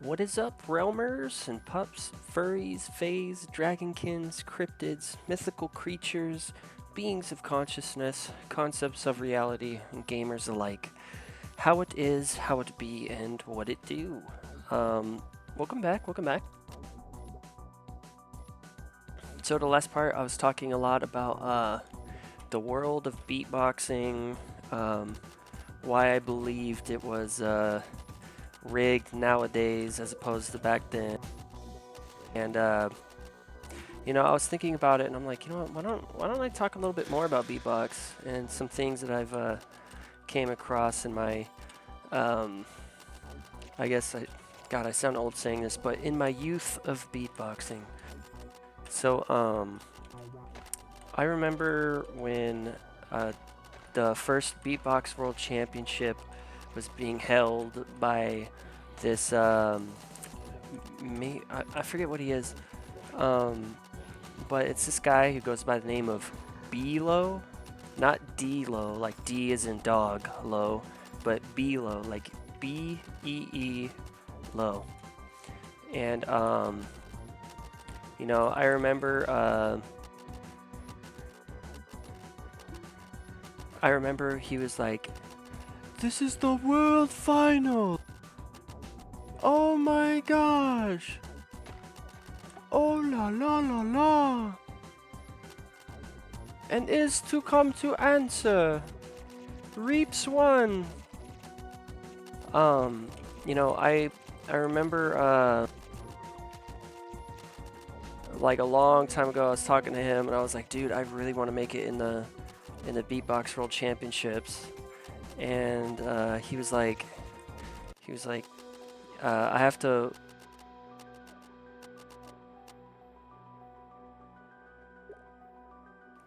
What is up, realmers and pups, furries, fays, dragonkins, cryptids, mythical creatures, beings of consciousness, concepts of reality, and gamers alike? How it is, how it be, and what it do. Welcome back, welcome back. So the last part, I was talking a lot about the world of beatboxing, why I believed it was rigged nowadays as opposed to back then. And you know, I was thinking about it, and I'm like, you know what? Why don't I talk a little bit more about beatbox and some things that I've came across in my I guess God, I sound old saying this, but in my youth of beatboxing. So I remember when the first Beatbox World Championship was being held by this I forget what he is, but it's this guy who goes by the name of Belo, not D-Lo, like D is in dog, low, but Belo, like B-E-E, low. And you know, I remember he was like, "This is the world final! Oh my gosh! Oh la la la la! And is to come to answer. Reaps won." You know, I remember like a long time ago I was talking to him and I was like, dude, I really want to make it in the Beatbox World Championships. And he was like, I have to.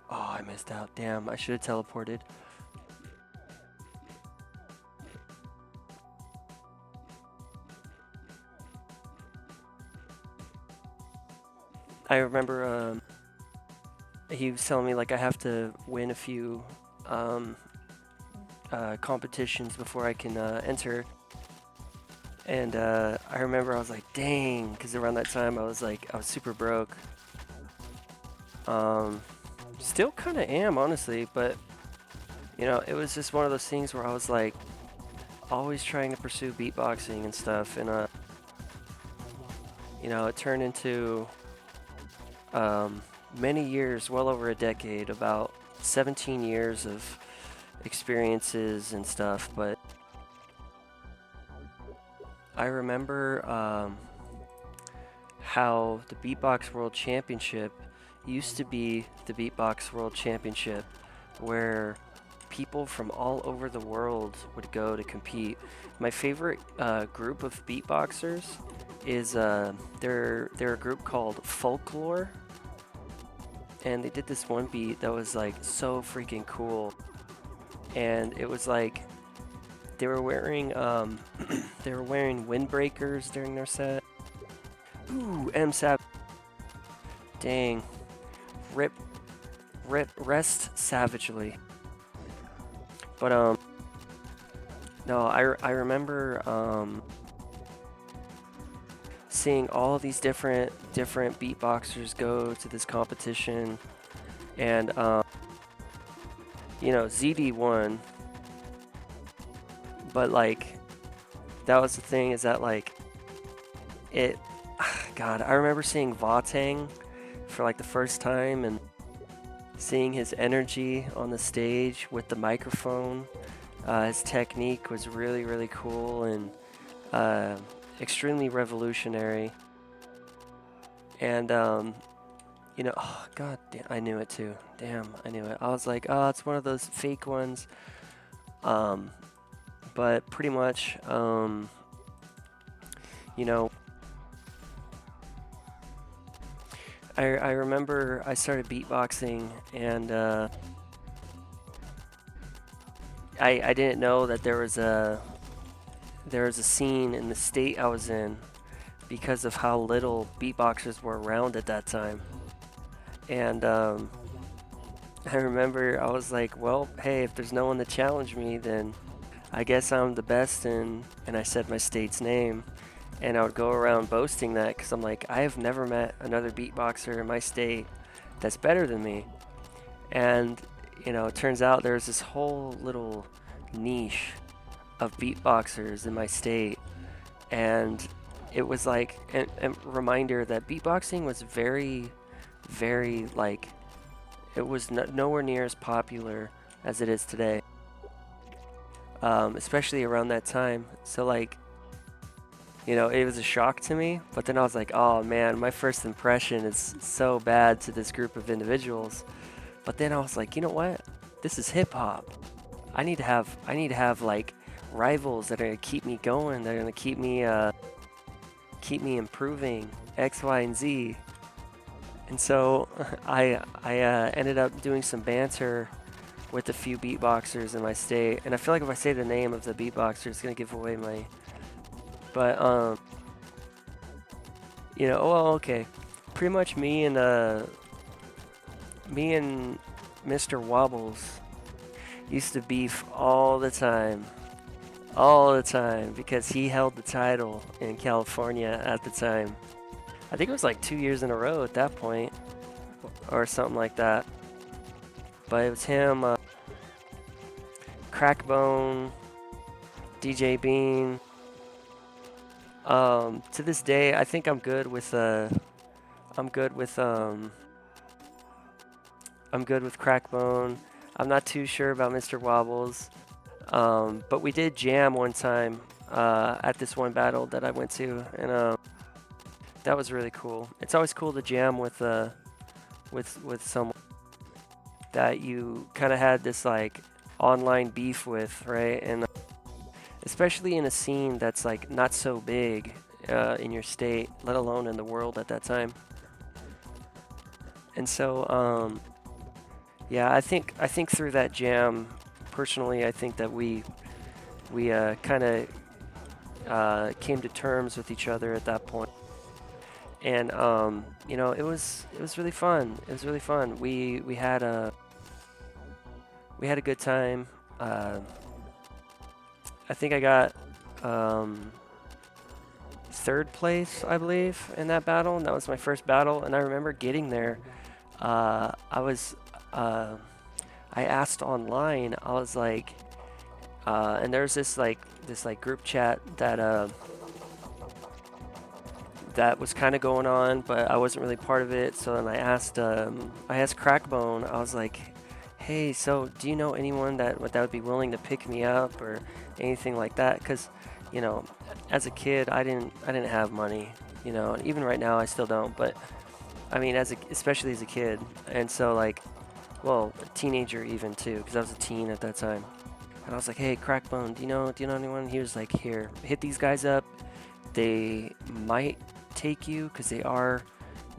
Oh, I missed out. Damn, I should have teleported. I remember he was telling me like I have to win a few competitions before I can enter. And I remember I was like, dang, because around that time I was super broke. Still kind of am, honestly, but you know, it was just one of those things where I was like always trying to pursue beatboxing and stuff, and you know, it turned into many years, well over a decade, about 17 years of experiences and stuff. But I remember how the Beatbox World Championship used to be the Beatbox World Championship, where people from all over the world would go to compete. My favorite group of beatboxers is they're a group called Folklore, and they did this one beat that was like so freaking cool, and it was like they were wearing windbreakers during their set. Ooh, M-Sab. Dang. Rest savagely. But no, I remember seeing all these different beatboxers go to this competition, and you know, ZD won, but like that was the thing, is that like it God, I remember seeing Vatang for like the first time and seeing his energy on the stage with the microphone. His technique was really, really cool and extremely revolutionary. And you know, oh god damn, I knew it too. Damn, I knew it. I was like, oh, it's one of those fake ones. But pretty much, you know, I remember I started beatboxing, and I didn't know that there was a scene in the state I was in because of how little beatboxers were around at that time. And I remember I was like, well, hey, if there's no one to challenge me, then I guess I'm the best, and I said my state's name. And I would go around boasting that because I'm like, I have never met another beatboxer in my state that's better than me. And, you know, it turns out there's this whole little niche of beatboxers in my state. And it was like a reminder that beatboxing was very, very, like, it was nowhere near as popular as it is today, especially around that time. So, like, you know, it was a shock to me, but then I was like, oh man, my first impression is so bad to this group of individuals. But then I was like, you know what? This is hip hop. I need to have like rivals that are gonna keep me going. They're gonna keep me improving X, Y, and Z. And so I ended up doing some banter with a few beatboxers in my state. And I feel like if I say the name of the beatboxer, it's gonna give away my. But you know, well, okay. Pretty much me and Mr. Wobbles used to beef all the time. All the time, because he held the title in California at the time. I think it was like 2 years in a row at that point, or something like that. But it was him, Crackbone, DJ Bean. To this day, I think I'm good with Crackbone. I'm not too sure about Mr. Wobbles. But we did jam one time at this one battle that I went to, and that was really cool. It's always cool to jam with someone that you kind of had this like online beef with, right? And especially in a scene that's like not so big in your state, let alone in the world at that time. And so, yeah, I think through that jam, personally, I think that we kind of came to terms with each other at that point. And you know, it was really fun. It was really fun. We had a good time. I think I got third place, I believe, in that battle, and that was my first battle. And I remember getting there. I asked online. I was like, and there's this group chat that that was kind of going on, but I wasn't really part of it. So then I asked Crackbone. I was like, hey, so do you know anyone that would be willing to pick me up or anything like that? Because, you know, as a kid, I didn't have money. You know, and even right now, I still don't. But I mean, especially as a kid, and so like, well, a teenager even too, because I was a teen at that time. And I was like, hey, Crackbone, do you know anyone? He was like, here, hit these guys up. They might take you because they are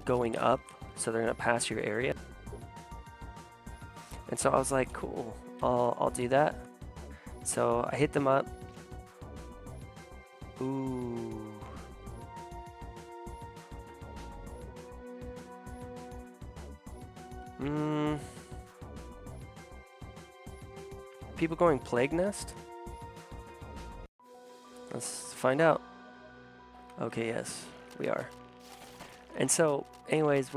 going up, so they're gonna pass your area. And so I was like, cool, I'll do that. So I hit them up. Ooh. People going Plague Nest? Let's find out. Okay, yes, we are. And so, anyways,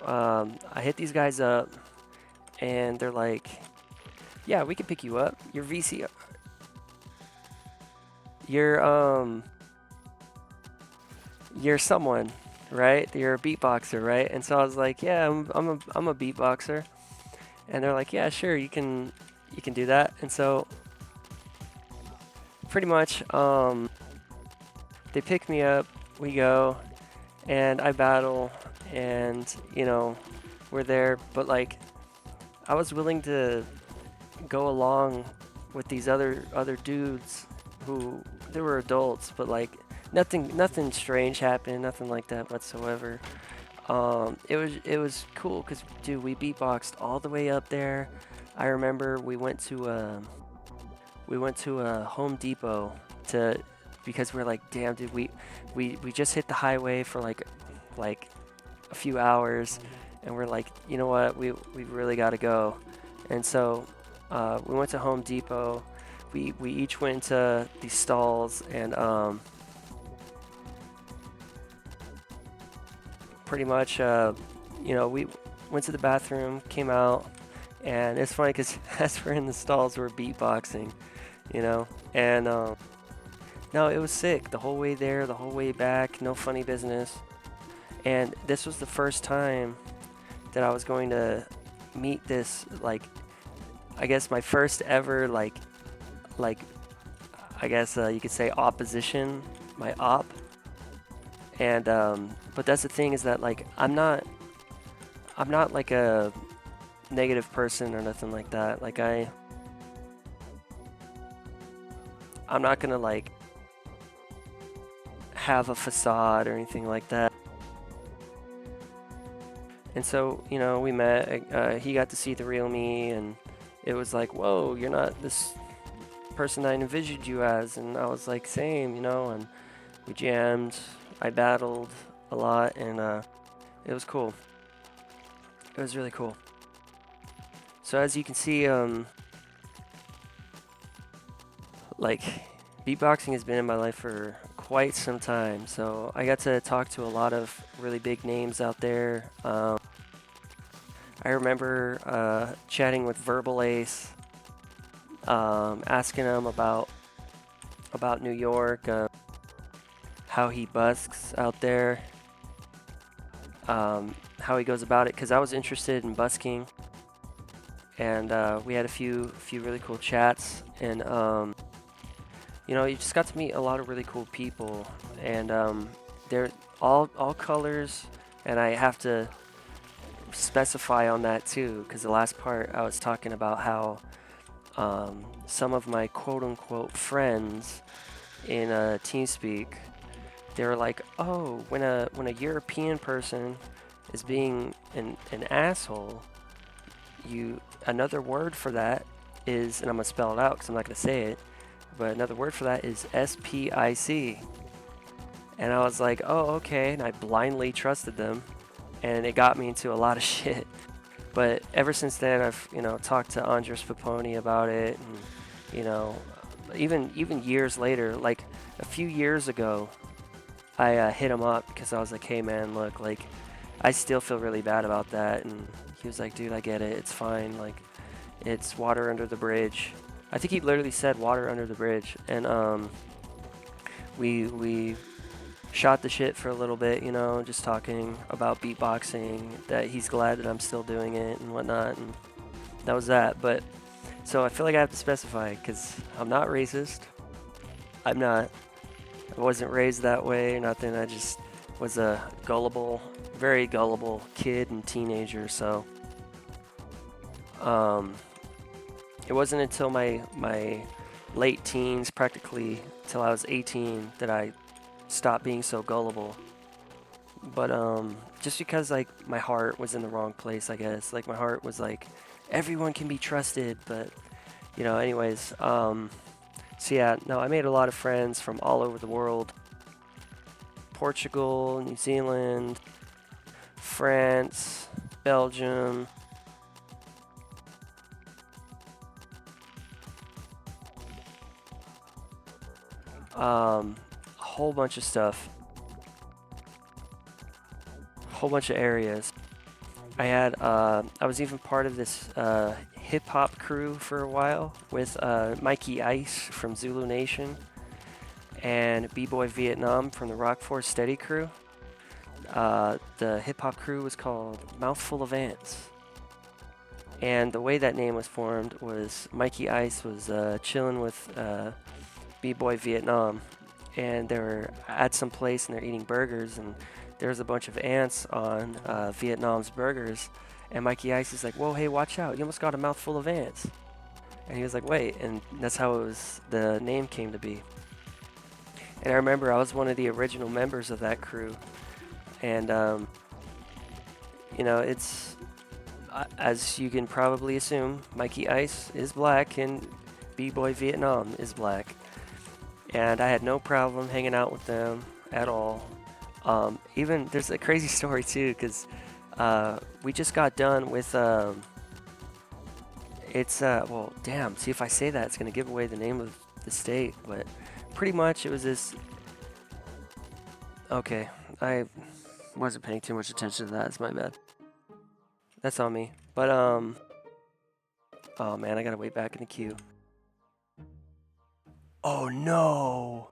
I hit these guys up, and they're like, yeah, we can pick you up. You're VC. You're someone, right? You're a beatboxer, right? And so I was like, yeah, I'm a beatboxer. And they're like, yeah, sure, you can do that. And so pretty much they pick me up, we go, and I battle, and you know, we're there. But like, I was willing to go along with these other dudes who, they were adults, but like nothing strange happened, nothing like that whatsoever. It was cool because, dude, we beatboxed all the way up there. I remember we went to a Home Depot because we're like, damn, dude, we just hit the highway for like a few hours, and we're like, you know what, we really got to go. And so we went to Home Depot. We each went to these stalls, and pretty much, you know, we went to the bathroom, came out, and it's funny because as we're in the stalls, we're beatboxing, you know, and no, it was sick the whole way there, the whole way back, no funny business. And this was the first time that I was going to meet this, like, I guess my first ever, like, I guess you could say opposition, my op. And, but that's the thing is that, like, I'm not like a negative person or nothing like that. Like, I'm not gonna, like, have a facade or anything like that. And so, you know, we met, he got to see the real me, and it was like, whoa, you're not this person I envisioned you as. And I was like, same, you know, and we jammed, I battled a lot, and it was cool. It was really cool. So as you can see, like, beatboxing has been in my life for quite some time, so I got to talk to a lot of really big names out there. I remember chatting with Verbal Ace, asking him about New York, how he busks out there, how he goes about it, because I was interested in busking, and we had a few really cool chats, and you know, you just got to meet a lot of really cool people, and they're all colors, and I have to specify on that too, because the last part I was talking about how some of my quote-unquote friends in TeamSpeak, they were like, oh, when a European person is being an asshole, another word for that is, and I'm gonna spell it out because I'm not gonna say it, but another word for that is SPIC. And I was like, oh, okay, and I blindly trusted them, and it got me into a lot of shit. But ever since then, I've, you know, talked to Andres Paponi about it, and, you know, even years later, like a few years ago, I hit him up because I was like, hey man, look, like, I still feel really bad about that, and he was like, dude, I get it, it's fine, like, it's water under the bridge. I think he literally said water under the bridge, and we shot the shit for a little bit, you know, just talking about beatboxing, that he's glad that I'm still doing it and whatnot, and that was that. But so I feel like I have to specify, because I'm not racist. I wasn't raised that way or nothing. I just was a gullible, very gullible kid and teenager. So it wasn't until my late teens, practically till I was 18, that I stopped being so gullible. But just because, like, my heart was in the wrong place, I guess. Like, my heart was like, everyone can be trusted, but, you know, anyways. So yeah, no, I made a lot of friends from all over the world. Portugal, New Zealand, France, Belgium. A whole bunch of stuff. A whole bunch of areas. I was even part of this hip-hop crew for a while with Mikey Ice from Zulu Nation and B-Boy Vietnam from the Rock Force Steady crew. The hip-hop crew was called Mouthful of Ants. And the way that name was formed was Mikey Ice was chilling with B-Boy Vietnam, and they were at some place and they're eating burgers, and there's a bunch of ants on Vietnam's burgers, and Mikey Ice is like, whoa, hey, watch out, you almost got a mouthful of ants. And he was like, wait, and that's how the name came to be. And I remember I was one of the original members of that crew, and you know, it's, as you can probably assume, Mikey Ice is black and B-Boy Vietnam is black. And I had no problem hanging out with them at all. Even, there's a crazy story too, because we just got done with, well, damn, see, if I say that, it's going to give away the name of the state, but pretty much it was this, okay, Wasn't paying too much attention to that. It's my bad. That's on me. But oh man, I gotta wait back in the queue. Oh no.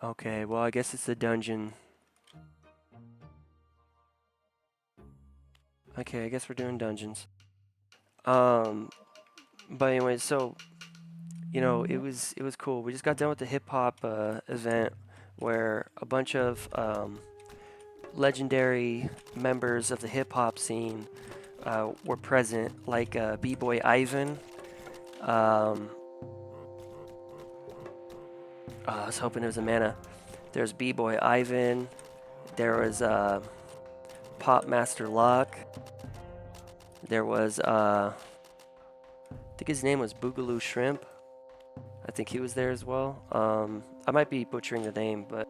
Okay, well I guess it's the dungeon. Okay, I guess we're doing dungeons. But anyway, so you know, it was cool. We just got done with the hip hop event where a bunch of legendary members of the hip hop scene were present, like B-Boy Ivan. I was hoping it was Amanda. There's B-Boy Ivan. There was Pop Master Luck. There was, I think his name was Boogaloo Shrimp. I think he was there as well. I might be butchering the name, but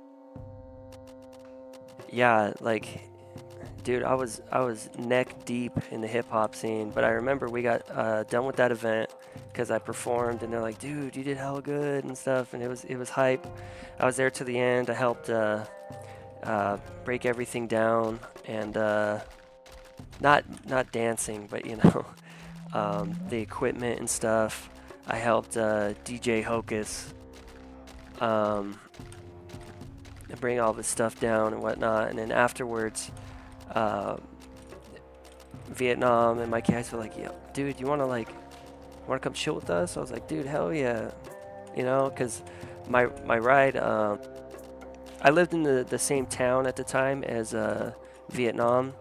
yeah, like, dude, I was neck deep in the hip hop scene. But I remember we got done with that event because I performed, and they're like, "Dude, you did hella good and stuff," and it was hype. I was there to the end. I helped break everything down, and not dancing, but you know, the equipment and stuff. I helped DJ Hocus bring all this stuff down and whatnot, and then afterwards, Vietnam and my guys were like, "Yo, dude, you wanna come chill with us?" I was like, "Dude, hell yeah," you know, because my ride. I lived in the same town at the time as Vietnam,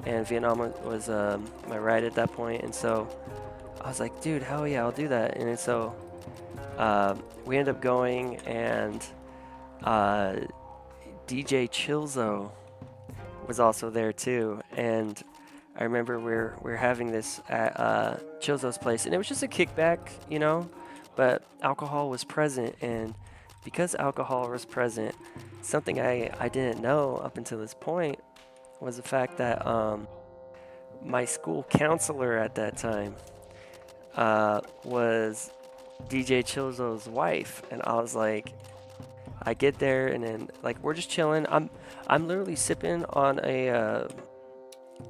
and Vietnam was my ride at that point, and so I was like, "Dude, hell yeah, I'll do that." And so we ended up going, and DJ Chilzo was also there too, and I remember we're having this at Chilzo's place, and it was just a kickback, you know, but alcohol was present, and because alcohol was present, something I didn't know up until this point was the fact that my school counselor at that time was DJ Chilzo's wife, and I was like, I get there, and then like we're just chilling. I'm literally sipping on a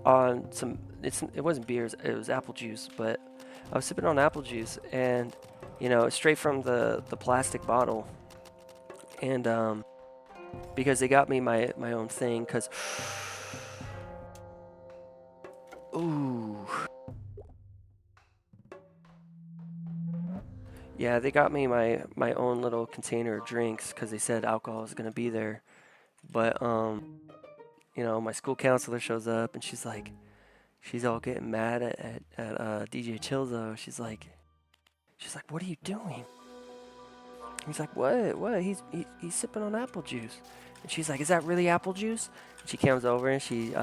on some. It wasn't beers. It was apple juice, but I was sipping on apple juice, and you know, straight from the plastic bottle, and because they got me my own thing, cause ooh. Yeah, they got me my own little container of drinks because they said alcohol was gonna be there. But you know, my school counselor shows up and she's like, she's all getting mad at DJ Chilzo. She's like, "What are you doing?" He's like, "What? He's sipping on apple juice." And she's like, "Is that really apple juice?" And she comes over and she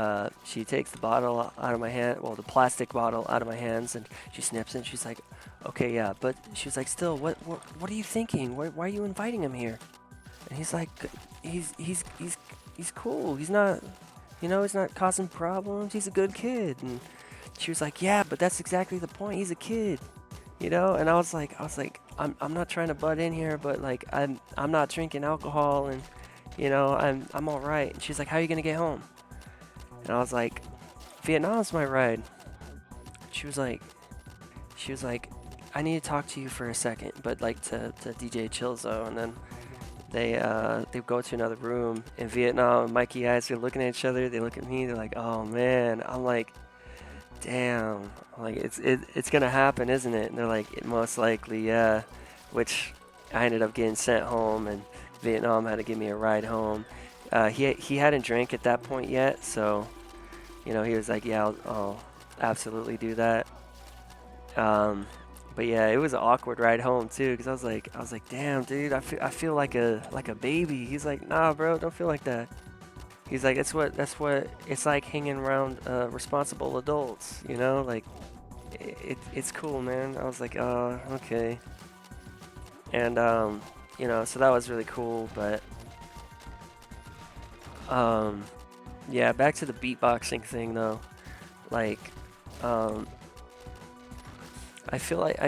takes the bottle out of my hand, well, the plastic bottle out of my hands, and she snips it. And she's like, "Okay, yeah," but she was like, "Still, what are you thinking? Why are you inviting him here?" And he's like, "He's cool. He's not, you know, he's not causing problems. He's a good kid." And she was like, "Yeah, but that's exactly the point. He's a kid." You know, and I was like, I'm not trying to butt in here, but like I'm not drinking alcohol, and you know, I'm all right. And she's like, "How are you gonna get home?" And I was like, "Vietnam's my ride." She was like, "I need to talk to you for a second," but like to DJ Chilzo, and then they go to another room. In Vietnam, and Mikey eyes are looking at each other. They look at me. They're like, "Oh man." I'm like, "Damn." Like it's gonna happen, isn't it? And they're like, "Most likely, yeah." Which I ended up getting sent home, and Vietnam had to give me a ride home. He hadn't drank at that point yet, so you know, he was like, "Yeah, I'll absolutely do that." But yeah, it was an awkward ride home too, because I was like, "Damn, dude, I feel like a baby." He's like, "Nah, bro, don't feel like that." He's like, that's what it's like hanging around responsible adults, you know, like it's cool, man. I was like, "Oh, okay." And you know, so that was really cool, but yeah, back to the beatboxing thing though. Like I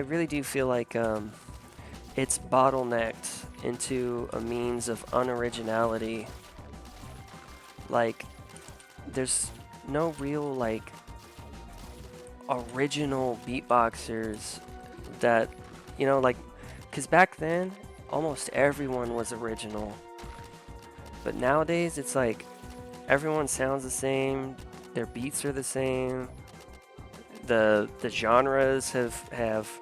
really do feel like it's bottlenecked into a means of unoriginality like there's no real like original beatboxers that, you know, like, because back then almost everyone was original, but nowadays it's like everyone sounds the same, their beats are the same, the genres have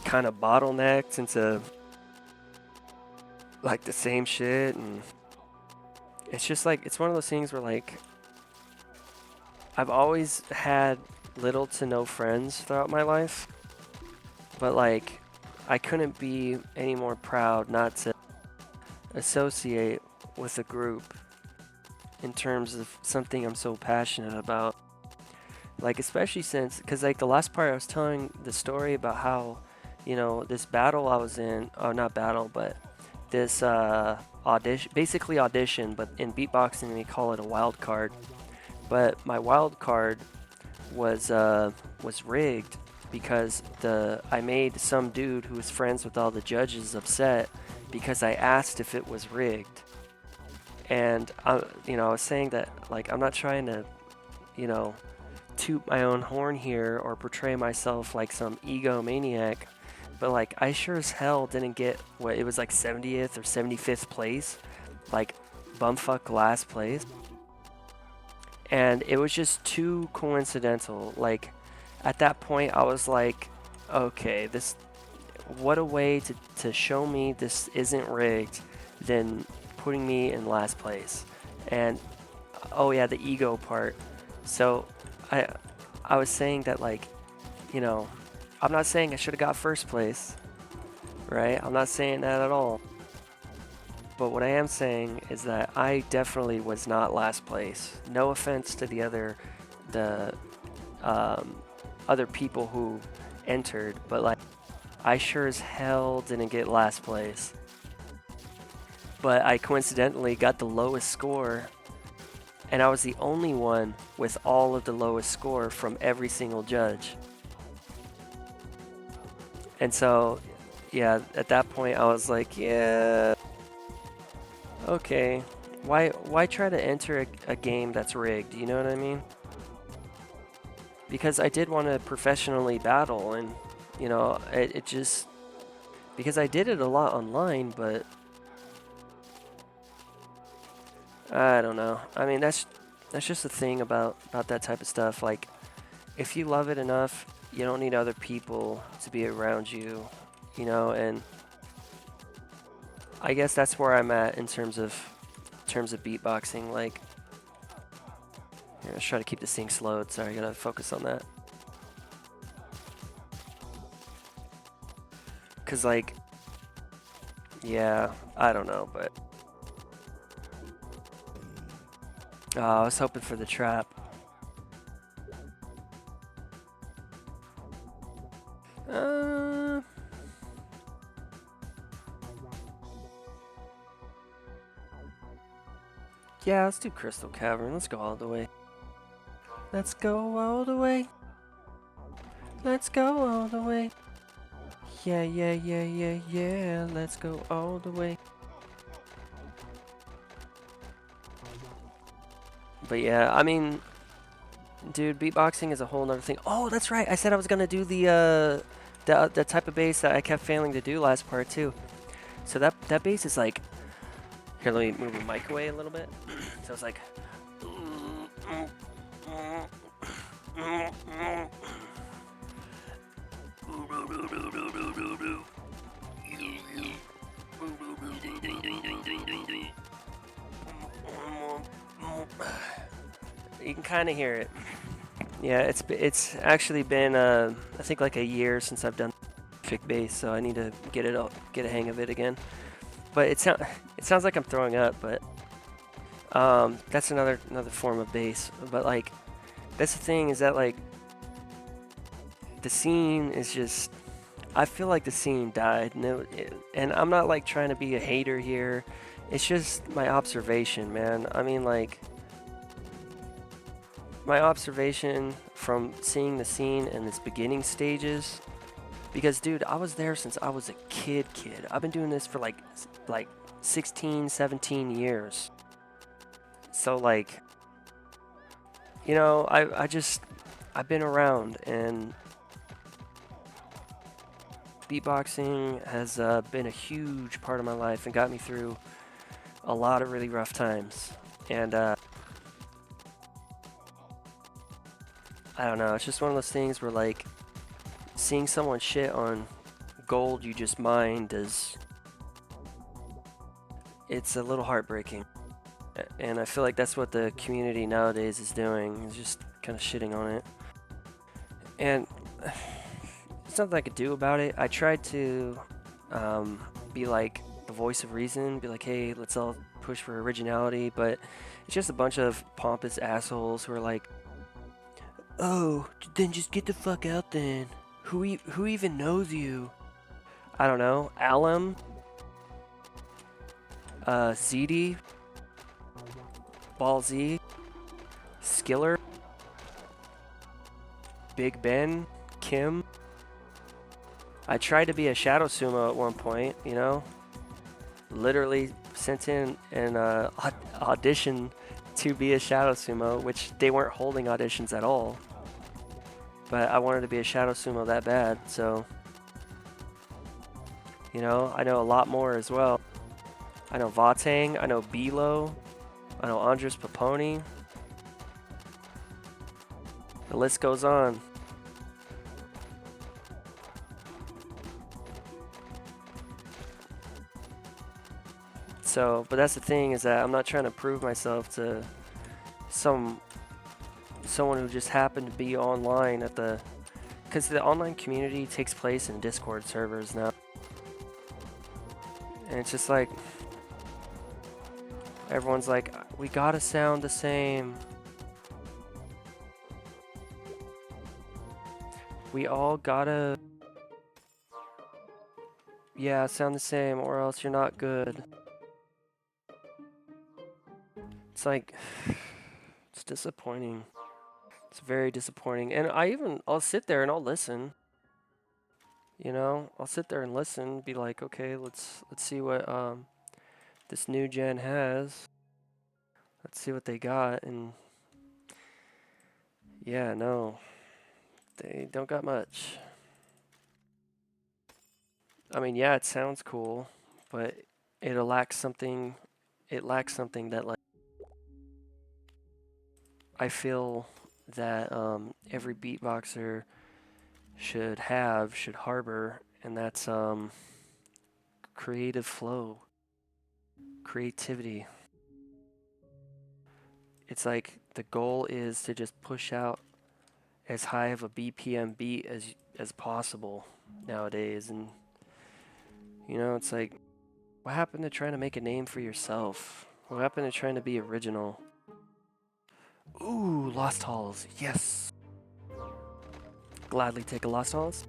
kind of bottlenecked into like the same shit, and it's just like it's one of those things where like I've always had little to no friends throughout my life, but like I couldn't be any more proud not to associate with a group in terms of something I'm so passionate about. Like especially since, because like the last part I was telling the story about how, you know, this battle I was in, or not battle, but this audition, basically audition, but in beatboxing they call it a wild card. But my wild card was rigged because I made some dude who was friends with all the judges upset because I asked if it was rigged. And you know, I was saying that like I'm not trying to, you know, toot my own horn here or portray myself like some egomaniac, but like I sure as hell didn't get what it was like 70th or 75th place, like bumfuck last place. And it was just too coincidental. Like at that point I was like, okay, this, what a way to show me this isn't rigged than putting me in last place. And oh yeah, the ego part. So I was saying that like, you know, I'm not saying I should have got first place, right? I'm not saying that at all. But what I am saying is that I definitely was not last place. No offense to the other people who entered, but like I sure as hell didn't get last place. But I coincidentally got the lowest score, and I was the only one with all of the lowest score from every single judge. And so, yeah, at that point I was like, yeah, okay, why try to enter a game that's rigged, you know what I mean? Because I did want to professionally battle, and, you know, it just, because I did it a lot online, but I don't know. I mean, that's just the thing about that type of stuff. Like, if you love it enough, you don't need other people to be around you, you know. And I guess that's where I'm at in terms of beatboxing. Like, here, let's try to keep this thing slowed. Sorry, I gotta focus on that. Cause like, yeah, I don't know, but I was hoping for the trap. Yeah, let's do Crystal Cavern. Let's go all the way. Let's go all the way. Let's go all the way. Yeah, yeah, yeah, yeah, yeah. Let's go all the way. But yeah, I mean, dude, beatboxing is a whole nother thing. Oh, that's right. I said I was gonna do the type of bass that I kept failing to do last part too. So that bass is like, here, let me move the mic away a little bit. So it's like, you can kind of hear it. Yeah, it's actually been I think like a year since I've done perfect bass, so I need to get a hang of it again. But it sounds like I'm throwing up, but that's another form of bass. But like, that's the thing, is that like the scene is just, I feel like the scene died, and I'm not like trying to be a hater here. It's just my observation, man. I mean, like, my observation from seeing the scene in its beginning stages, because dude, I was there since I was a kid. I've been doing this for like 16, 17 years. So like, you know, I've been around, and beatboxing has been a huge part of my life and got me through a lot of really rough times. And I don't know, it's just one of those things where like seeing someone shit on gold you just mined it's a little heartbreaking. And I feel like that's what the community nowadays is doing, is just kind of shitting on it. And there's nothing I could do about it. I tried to be like the voice of reason, be like, hey, let's all push for originality, but it's just a bunch of pompous assholes who are like, oh, then just get the fuck out then. Who even knows you? I don't know. Alum, ZD, Ball Z, Skiller, Big Ben, Kim. I tried to be a shadow sumo at one point, you know? Literally sent in an audition to be a shadow sumo, which they weren't holding auditions at all. But I wanted to be a shadow sumo that bad, so... You know, I know a lot more as well. I know Vatang, I know Bilo, I know Andres Paponi. The list goes on. So, but that's the thing, is that I'm not trying to prove myself to someone who just happened to be online at the... Because the online community takes place in Discord servers now. And it's just like... Everyone's like, we gotta sound the same. We all gotta... Yeah, sound the same, or else you're not good. It's like... It's disappointing. It's very disappointing. And I'll sit there and I'll listen. You know, I'll sit there and listen, be like, okay, let's see what this new gen has. Let's see what they got, and yeah, no, they don't got much. I mean, yeah, it sounds cool, but it lacks something. It lacks something that, like, I feel that every beatboxer should harbor, and that's creative flow, creativity. It's like the goal is to just push out as high of a BPM beat as possible nowadays, and you know, it's like, what happened to trying to make a name for yourself? What happened to trying to be original? Ooh, Lost Halls, yes. Gladly take a Lost Halls.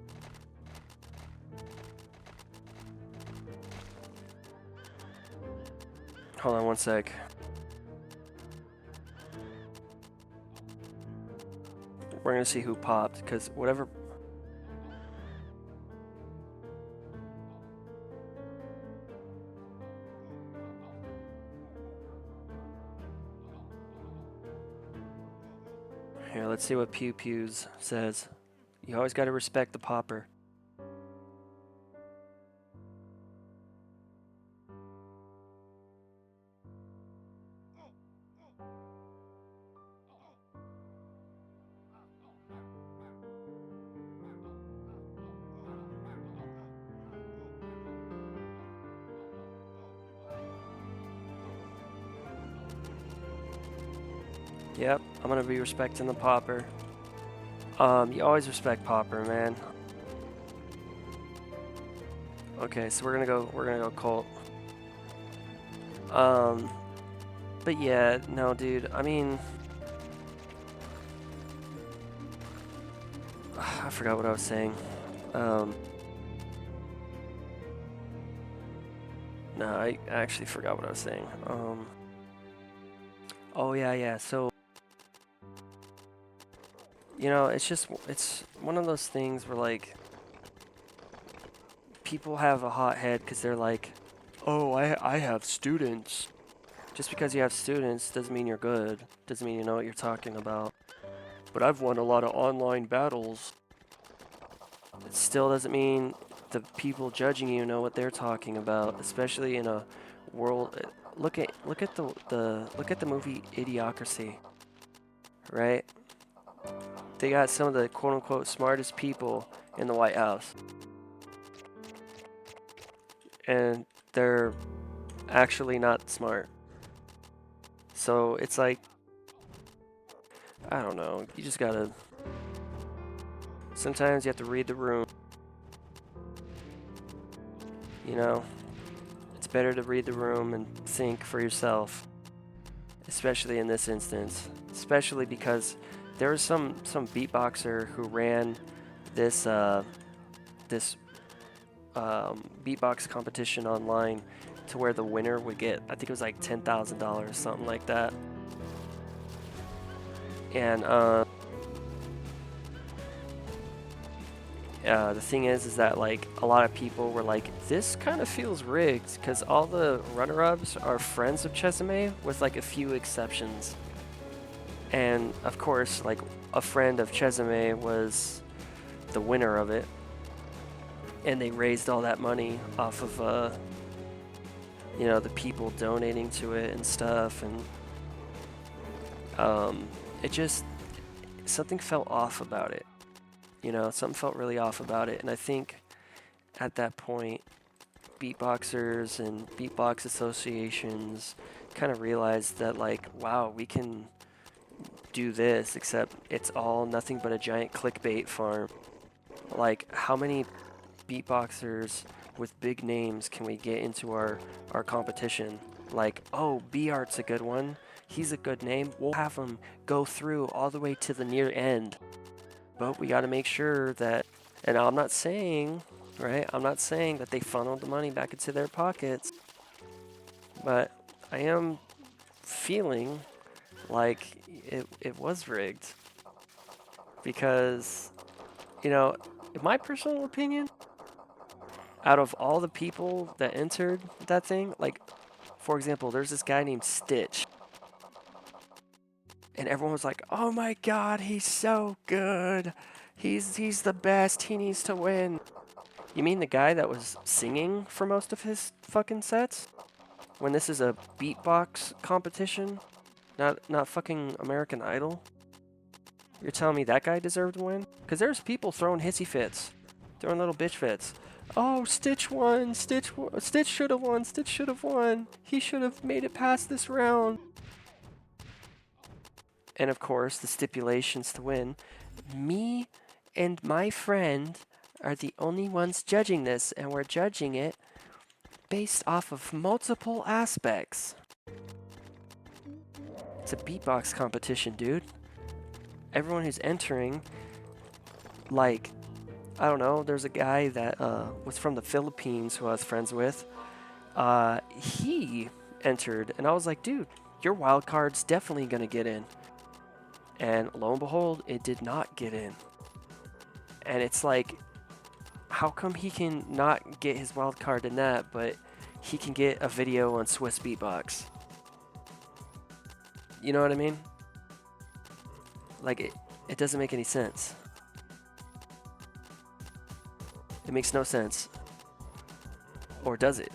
Hold on one sec. We're gonna see who popped, because whatever... Here, let's see what Pew Pews says. You always gotta respect the popper. Yep, I'm gonna be respecting the popper. You always respect popper, man. Okay, so we're gonna go cult. But yeah, no, dude. I mean, I forgot what I was saying. No, I actually forgot what I was saying. Oh yeah. So, you know, it's one of those things where, like, people have a hot head because they're like, oh, I have students Just because you have students doesn't mean you're good. Doesn't mean you know what you're talking about. But I've won a lot of online battles. It still doesn't mean the people judging you know what they're talking about, especially in a world. Look at the movie Idiocracy, right? They got some of the quote unquote smartest people in the White House, and they're actually not smart. So it's like, I don't know. You just gotta. Sometimes you have to read the room. You know, it's better to read the room and think for yourself, especially in this instance. Especially because there was some beatboxer who ran this beatbox competition online to where the winner would get, I think it was like $10,000, something like that. And the thing is that like a lot of people were like, this kind of feels rigged, because all the runner-ups are friends of Chesame with like a few exceptions. And of course, like a friend of Chesame was the winner of it, and they raised all that money off of you know, the people donating to it and stuff. And it just, something felt off about it. You know, something felt really off about it. And I think at that point, beatboxers and beatbox associations kind of realized that, like, wow, we can do this, except it's all nothing but a giant clickbait farm. Like, how many beatboxers with big names can we get into our competition? Like, oh, B-Art's a good one. He's a good name. We'll have him go through all the way to the near end. But we got to make sure that, and I'm not saying, right, I'm not saying that they funneled the money back into their pockets, but I am feeling like it was rigged. Because, you know, in my personal opinion, out of all the people that entered that thing, like, for example, there's this guy named Stitch. And everyone was like, oh my god, he's so good. He's the best. He needs to win. You mean the guy that was singing for most of his fucking sets? When this is a beatbox competition? Not fucking American Idol? You're telling me that guy deserved to win? Because there's people throwing hissy fits. Throwing little bitch fits. Oh, Stitch won. Stitch should have won. Stitch should have won. He should have made it past this round. And of course, the stipulations to win. Me and my friend are the only ones judging this, and we're judging it based off of multiple aspects. It's a beatbox competition, dude. Everyone who's entering, like, I don't know, there's a guy that was from the Philippines who I was friends with. He entered, and I was like, dude, your wild card's definitely gonna get in. And lo and behold, it did not get in. And it's like, how come he can not get his wild card in that, but he can get a video on Swiss Beatbox? You know what I mean? Like, it doesn't make any sense. It makes no sense. Or does it?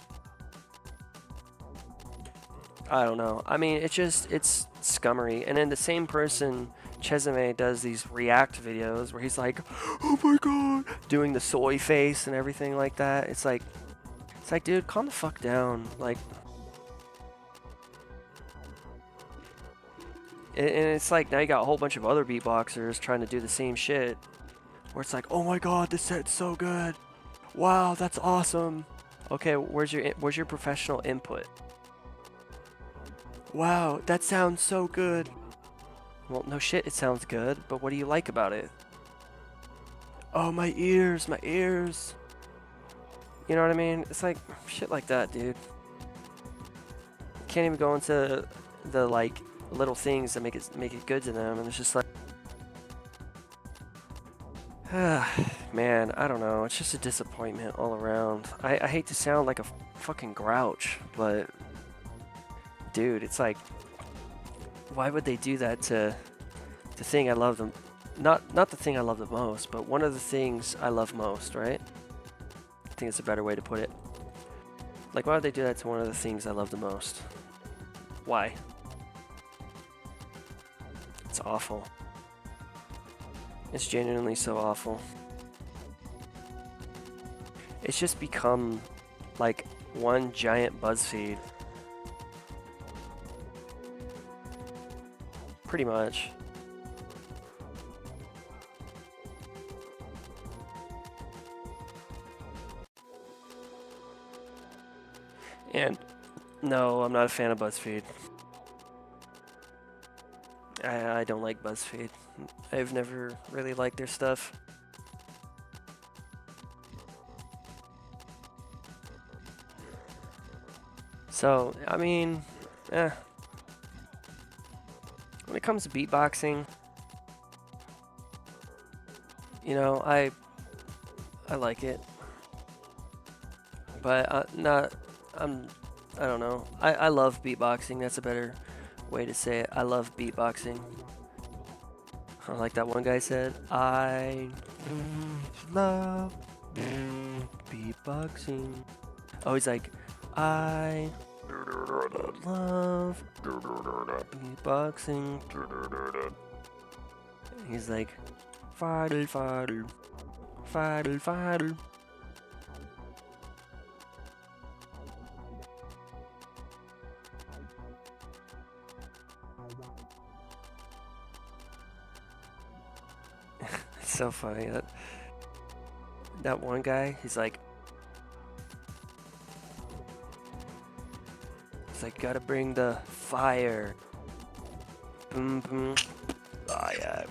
I don't know. I mean, it's scummery. And then the same person, Chesame, does these react videos where he's like, oh my god, doing the soy face and everything like that. It's like, dude, calm the fuck down. Like, and it's like, now you got a whole bunch of other beatboxers trying to do the same shit. Where it's like, oh my god, this set's so good. Wow, that's awesome. Okay, where's your professional input? Wow, that sounds so good. Well, no shit, it sounds good, but what do you like about it? Oh, my ears. You know what I mean? It's like, shit like that, dude. Can't even go into the, like, little things that make it good to them, and it's just like, man, I don't know. It's just a disappointment all around. I hate to sound like a fucking grouch, but dude, it's like, why would they do that to the thing I love them? Not the thing I love the most, but one of the things I love most, right? I think it's a better way to put it. Like, why would they do that to one of the things I love the most? Why? It's awful. It's genuinely so awful. It's just become like one giant BuzzFeed. Pretty much. And no, I'm not a fan of BuzzFeed. I don't like BuzzFeed. I've never really liked their stuff. So, I mean, when it comes to beatboxing, you know, I like it. But I don't know. I love beatboxing. That's a better way to say it. I love beatboxing. Like that one guy said, I love beatboxing. Oh, he's like, I love beatboxing. He's like, fadel, fadel, fadel, fadel. It's so funny that one guy, he's like, gotta bring the fire. Boom, boom, fire.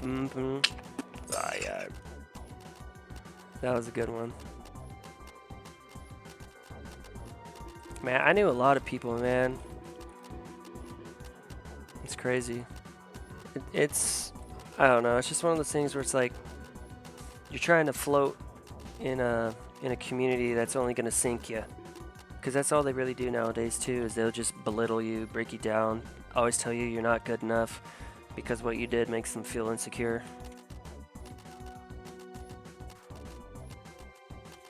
Boom, boom, fire. That was a good one. Man, I knew a lot of people, man. It's crazy. It's, I don't know, it's just one of those things where it's like, you're trying to float in a community that's only gonna sink you. Because that's all they really do nowadays too, is they'll just belittle you, break you down, always tell you you're not good enough because what you did makes them feel insecure.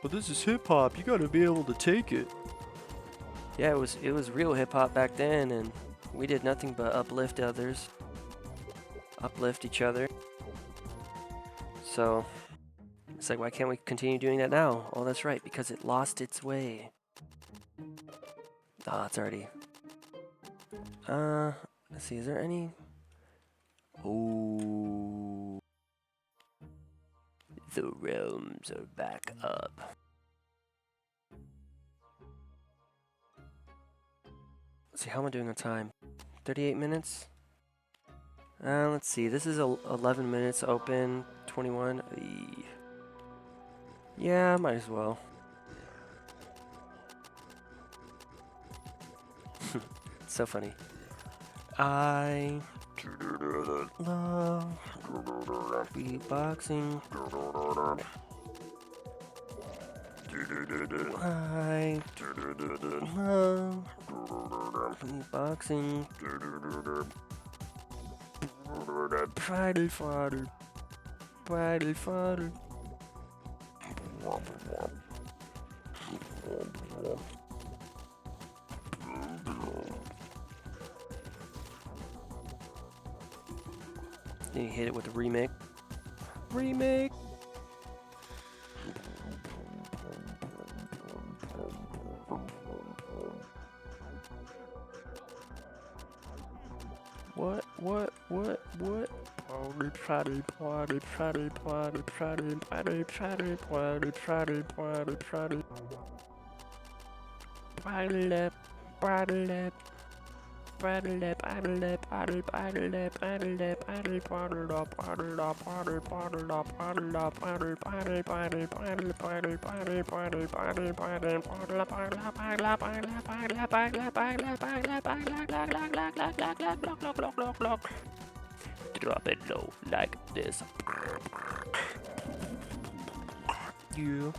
But this is hip hop, you gotta be able to take it. Yeah, it was real hip hop back then, and we did nothing but uplift others, uplift each other. So it's like, why can't we continue doing that now? Oh, that's right, because it lost its way. Ah, it's already. Let's see, is there any? Oh, the realms are back up. Let's see, how am I doing on time? 38 minutes? Let's see, this is 11 minutes open, 21. Yeah, might as well. It's so funny. I love beatboxing. I love beatboxing. Bridal father. Bridal father. Then you hit it with a remake. Remake! What? Party, party, party, party, party, party, party, party, party, party, party. Party lap, party lap. Party lap, party lap, party, party lap, party lap, party, party lap, party lap, party, party lap, party lap, party, party, party, party, party, party, party, party, party, party, la, party la, party la, party la, party la, party la, party la, party la, party la, lock. Drop it low like this. You.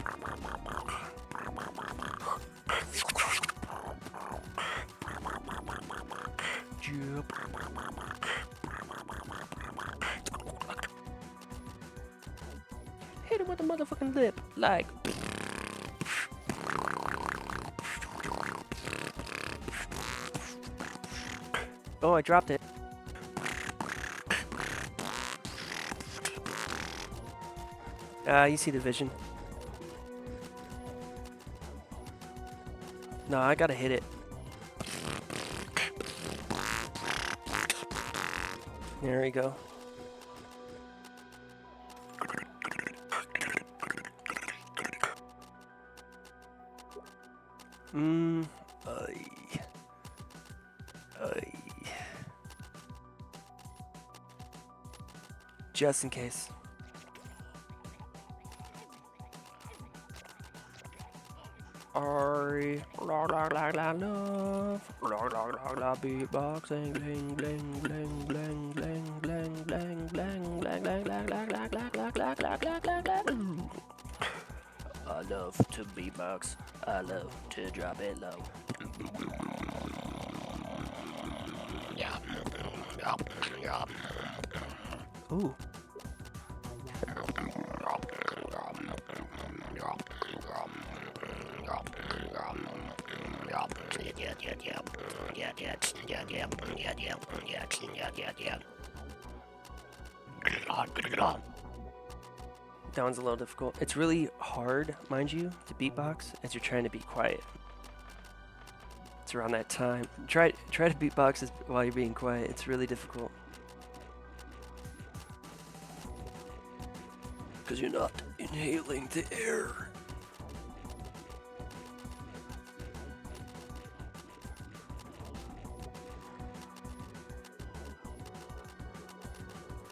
Hit him with the motherfucking lip, like. Oh, I dropped it. You see the vision. No, I gotta hit it. There we go. Just in case. Ari, la la la la love, la la la la beatboxing, bling bling bling bling bling bling bling bling bling bling bling bling bling bling. I love to beatbox. I love to drop it low. Ooh. That one's a little difficult. It's really hard, mind you, to beatbox as you're trying to be quiet. It's around that time. Try to beatbox while you're being quiet. It's really difficult. Because you're not inhaling the air.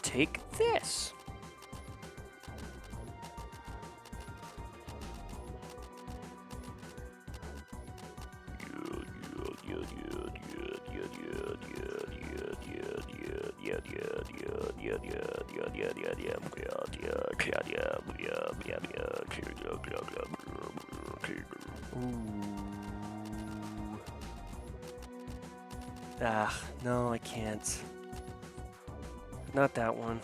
Take this. Ah, no, I can't. Not that one.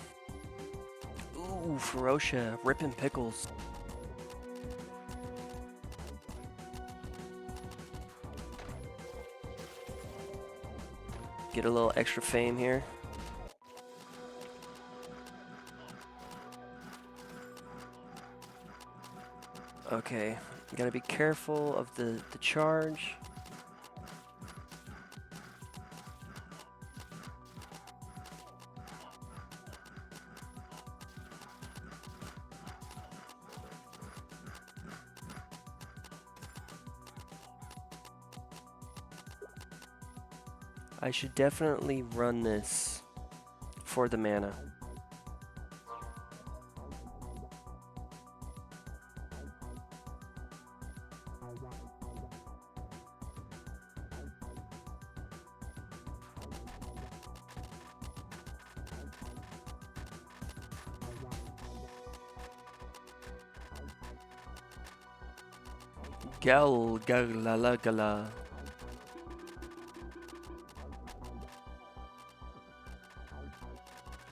Ooh, Ferocia, ripping pickles. Get a little extra fame here. Okay, you gotta be careful of the charge. I should definitely run this for the mana. Gal gala gala.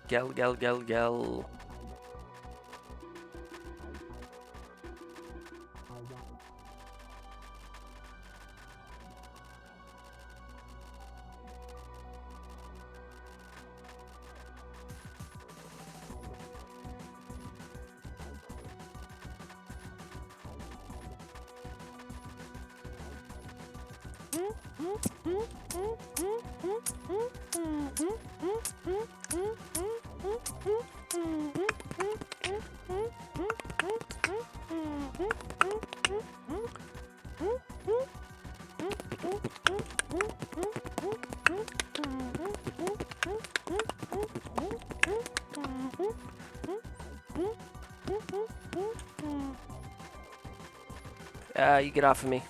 Gal. You get off of me.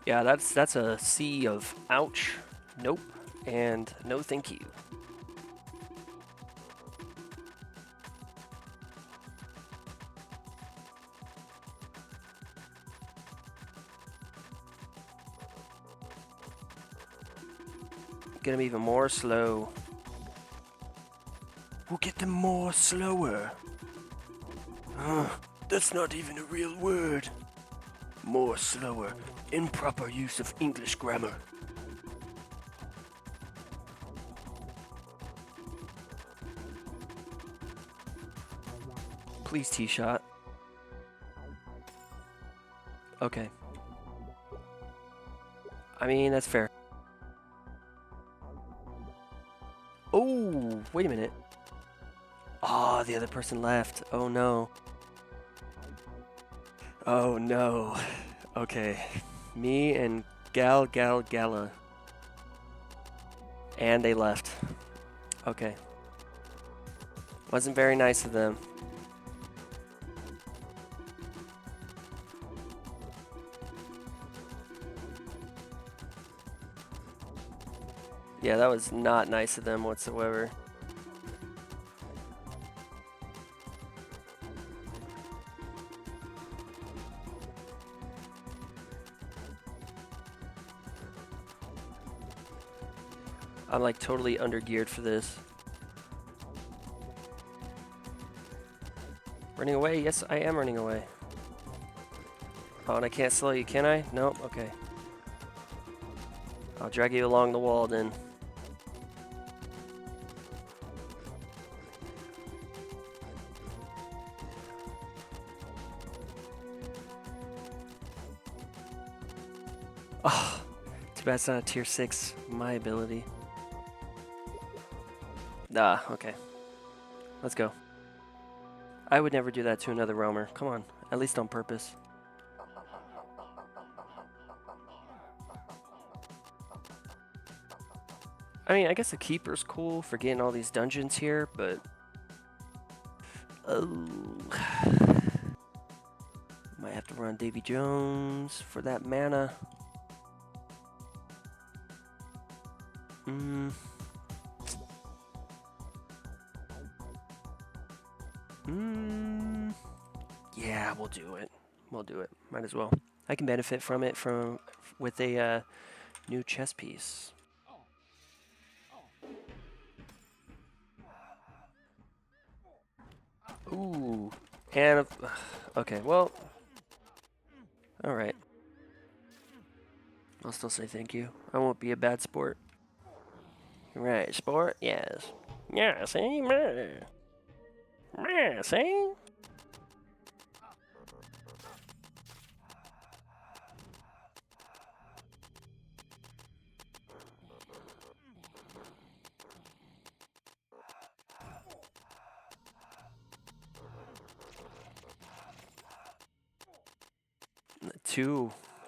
Yeah, that's a sea of ouch, nope, and no thank you. Get them even more slow. We'll get them more slower. That's not even a real word. More slower. Improper use of English grammar. Please T-shot. Okay. I mean, that's fair. Oh, wait a minute. Ah, oh, the other person left. Oh no. Oh no. Okay. Me and Gala. And they left. Okay. Wasn't very nice of them. Yeah, that was not nice of them whatsoever. I'm like totally undergeared for this. Running away? Yes, I am running away. Oh, and I can't slow you, can I? Nope, okay. I'll drag you along the wall then. Oh, too bad it's not a tier 6, my ability. Ah, okay. Let's go. I would never do that to another roamer. Come on, at least on purpose. I mean, I guess the Keeper's cool for getting all these dungeons here, but... Oh... Might have to run Davy Jones for that mana. Yeah, we'll do it. We'll do it. Might as well. I can benefit from it with a new chess piece. Ooh. And... okay, well... Alright. I'll still say thank you. I won't be a bad sport. Right, sport? Yes. Yeah, see? Yeah, see?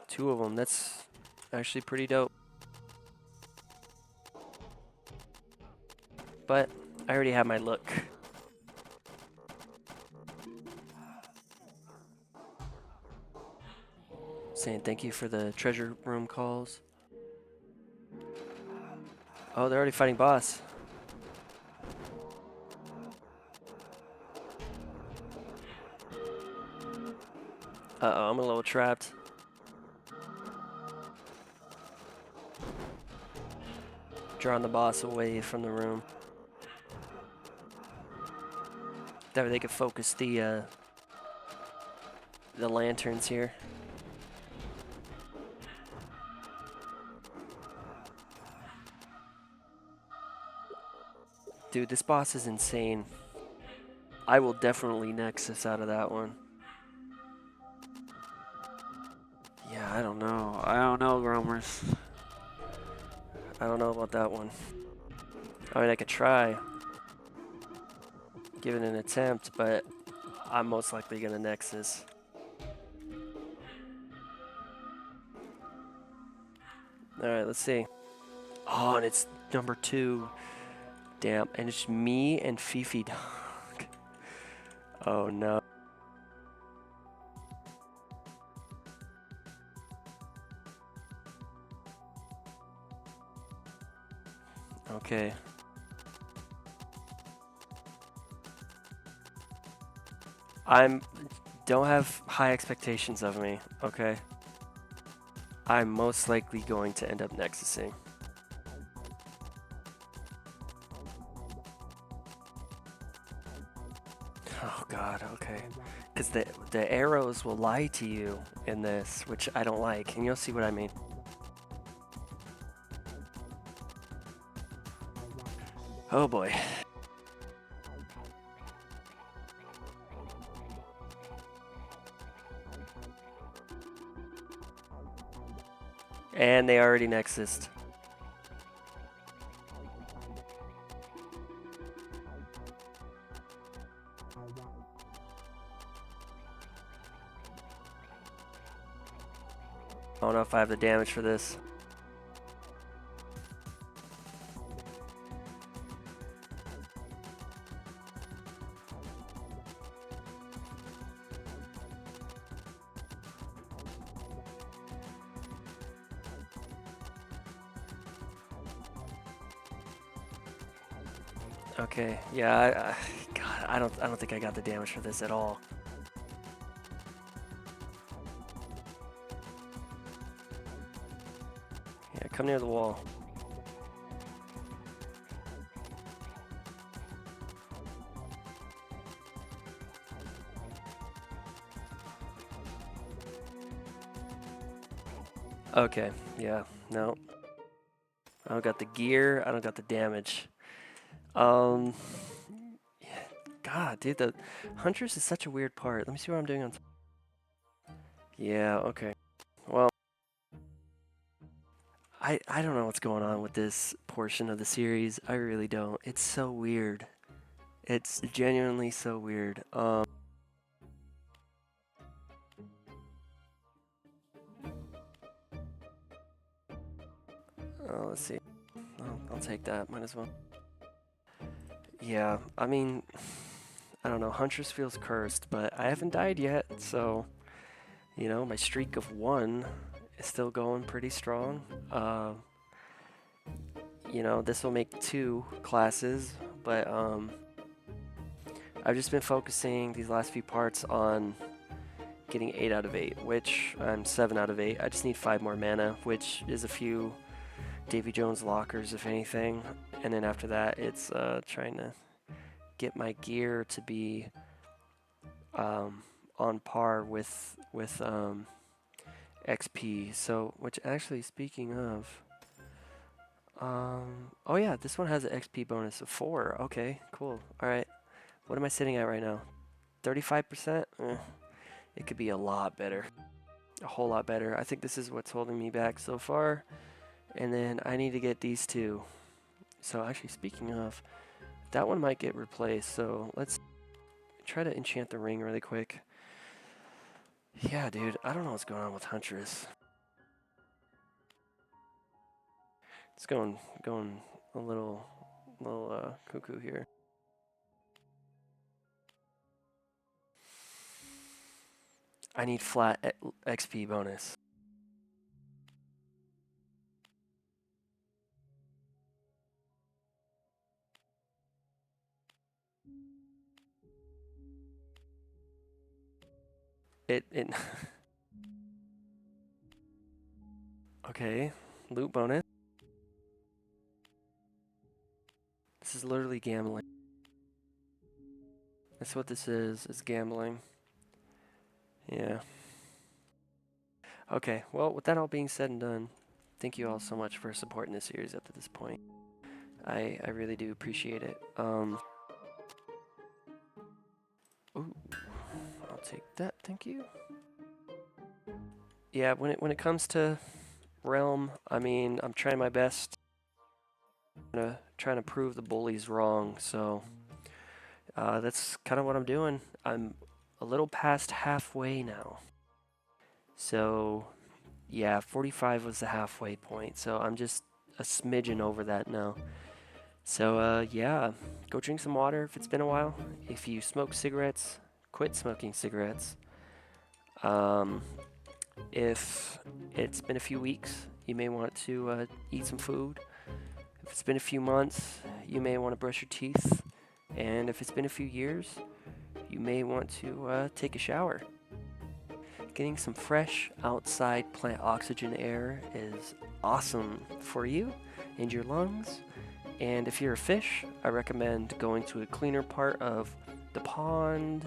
Two of them. That's actually pretty dope. But I already have my look. Saying thank you for the treasure room calls. Oh, they're already fighting boss. Uh-oh, I'm a little trapped. Drawing the boss away from the room. That way they could focus the lanterns here. Dude, this boss is insane. I will definitely Nexus out of that one. Yeah, I don't know. I don't know, Gromers. I don't know about that one. I mean, I could try. Give it an attempt, but I'm most likely gonna Nexus. Alright, let's see. Oh, and it's number 2. Damn, and it's me and Fifi Dog. Oh no. Okay. Don't have high expectations of me, okay? I'm most likely going to end up nexusing. Oh god, okay. Because the arrows will lie to you in this, which I don't like, and you'll see what I mean. Oh boy. And they already nexused. I don't know if I have the damage for this. Okay, yeah, God, I don't think I got the damage for this at all. Yeah, come near the wall. Okay, yeah, no. I don't got the gear, I don't got the damage. Yeah, God, dude, the Huntress is such a weird part. Let me see what I'm doing on. Yeah, okay. Well, I don't know what's going on with this portion of the series. I really don't. It's so weird. It's genuinely so weird. Let's see. I'll take that. Might as well. Yeah, I mean, I don't know. Huntress feels cursed, but I haven't died yet, so you know, my streak of 1 is still going pretty strong. You know, this will make 2 classes, but I've just been focusing these last few parts on getting 8 out of 8, which I'm 7 out of 8. I just need 5 more mana, which is a few Davy Jones lockers, if anything. And then after that, it's trying to get my gear to be on par with XP. So, which actually, speaking of, oh yeah, this one has an XP bonus of 4. Okay, cool. All right, what am I sitting at right now? 35%? It could be a lot better. A whole lot better. I think this is what's holding me back so far. And then I need to get these 2. So actually, speaking of, that one might get replaced. So let's try to enchant the ring really quick. Yeah, dude, I don't know what's going on with Huntress. It's going a little cuckoo here. I need flat XP bonus. It okay, loot bonus. This is literally gambling. That's what this is gambling. Yeah. Okay, well, with that all being said and done, thank you all so much for supporting this series up to this point. I really do appreciate it. Ooh, I'll take that, thank you. Yeah, when it comes to Realm, I mean, I'm trying my best. I'm trying to prove the bullies wrong, so that's kind of what I'm doing. I'm a little past halfway now. So, yeah, 45 was the halfway point, so I'm just a smidgen over that now. So, yeah, go drink some water if it's been a while. If you smoke cigarettes, quit smoking cigarettes. If it's been a few weeks, you may want to eat some food. If it's been a few months, you may want to brush your teeth. And if it's been a few years, you may want to take a shower. Getting some fresh outside plant oxygen air is awesome for you and your lungs. And if you're a fish, I recommend going to a cleaner part of the pond,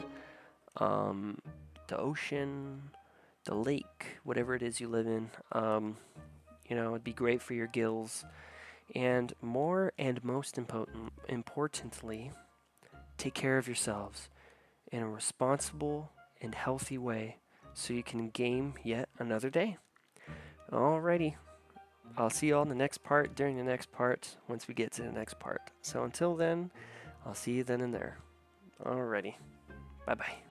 the ocean, the lake, whatever it is you live in. It'd be great for your gills. And more and most importantly, take care of yourselves in a responsible and healthy way so you can game yet another day. Alrighty. I'll see you all in the next part, during the next part, once we get to the next part. So until then, I'll see you then and there. Alrighty. Bye-bye.